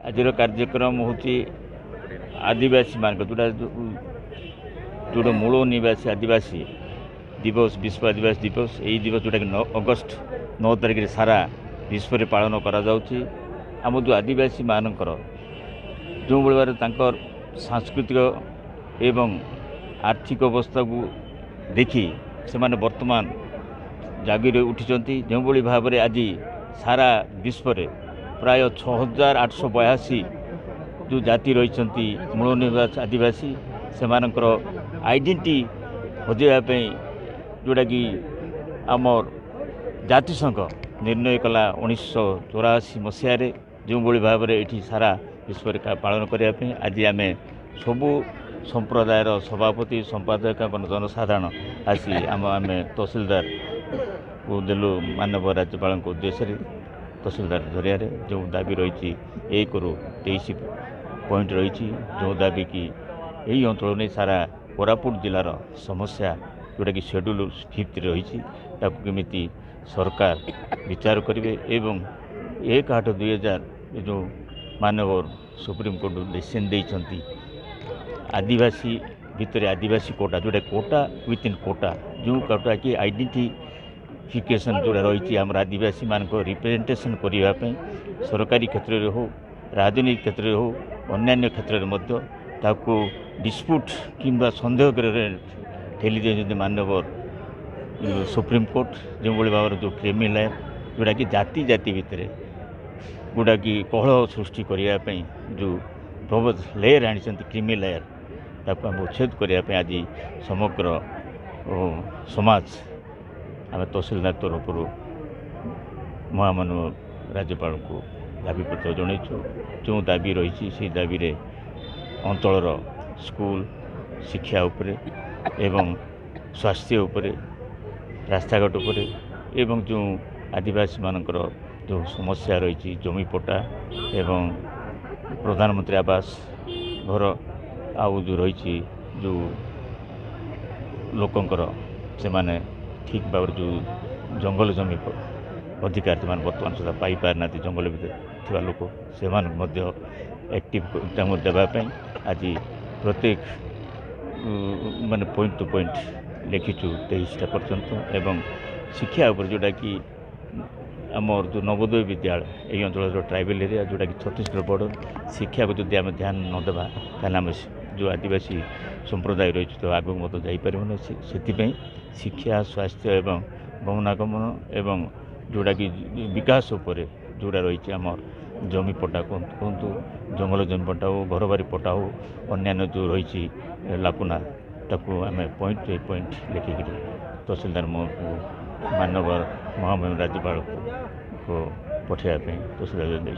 आज कार्यक्रम हूँ आदिवासी मान जो मूल निवासी आदिवासी दिवस विश्व आदिवासी दिवस यही दिवस जोटा कि अगस्ट 9 तारिख सारा विश्व में पालन करा आम जो आदिवासी मानकर जो भाव सांस्कृतिक एवं आर्थिक अवस्था को देखी से माने वर्तमान जागिर उठी जो भाव में आज सारा विश्व में प्राय 6882 जो जाति रही मूल निवासी आदिवासी से आइडेंटिटी हजेवाई जोटा कि आमर जातिसंघ निर्णय कला 1984 मसीह जो भाव में ये सारा विश्व में पालन करने आज आम सबू संप्रदायर सभापति संपादक जनसाधारण आसी आम तहसीलदार को देलु मानव राज्यपाल उद्देश्य तहसीलदार जरिया जो दाबी रही 1 ରୁ 23 पॉइंट रही जो दाबी कि यही अंचल नहीं सारा कोरापुट जिलार समस्या जोटा कि शेड्यूल 5 रही केमी सरकार विचार करेंगे एवं 1/8/2000 जो मानव सुप्रीमकोर्ट डिसीजन देती आदिवासी भितर आदिवासी कोटा जोटा कोटा विथ इन कोटा जो कोटा कि आइडेंटिफिकेशन जोड़ा रही आम आदिवासी मान रिप्रेजेंटेशन करने सरकारी क्षेत्र में हो राजनीति क्षेत्र में हो अन्य क्षेत्र में डिस्प्यूट किंबा संदेह ठेली दे मानव सुप्रीमकोर्ट जो भाव जो क्रिमिनल लॉ जोटा कि जाति जाति भितर जोटा कि कलह सृष्टि करने जो प्रबोध लेयर आनी क्रिमिनल लेयर ताको हम उच्छेद करने आज समग्र समाज आम तहसीलदार तरफ महामानव राज्यपाल को दाबी पत्र जनईचु जो दाबी रही से दाबी रे अंचल स्कूल शिक्षा उपरे एवं स्वास्थ्य उपरे रास्ताघाट उपरे एवं जो आदिवासी मानकर जो समस्या रही जमी पट्टा एवं प्रधानमंत्री आवास घर आउ जो रही जो लोकंकर से माने ठीक भाव जो जंगल जमी अधिकार से बर्तमान सुधा पाई पारना जंगल भर लोक से एक्टिव देवाई आज प्रत्येक माने पॉइंट टू पॉइंट लिखिचु 23टा पर्यंत एवं शिक्षा उपर जोटा कि आमर जो नवोदय विद्यालय यही अंचल ट्राइबल एरिया जोटा कि छत्तीसगढ़ बॉर्डर शिक्षा को जब आम ध्यान नदेवा आम जो आदिवासी संप्रदाय रही तो आगे मत जापर से शिक्षा स्वास्थ्य एवं गमनागमन एवं जोटा कि विकास उपर जोड़ा रही आम जमी पट्टा कहतु जंगल जमी पट्टा हो घरबारी पट्टा हो अन्य जो रही लाकुना ताकू आम पॉइंट टू पॉइंट लिखिक तहसीलदार मानव महामहिम राज्यपाल को पठाइबा तहसीलदार।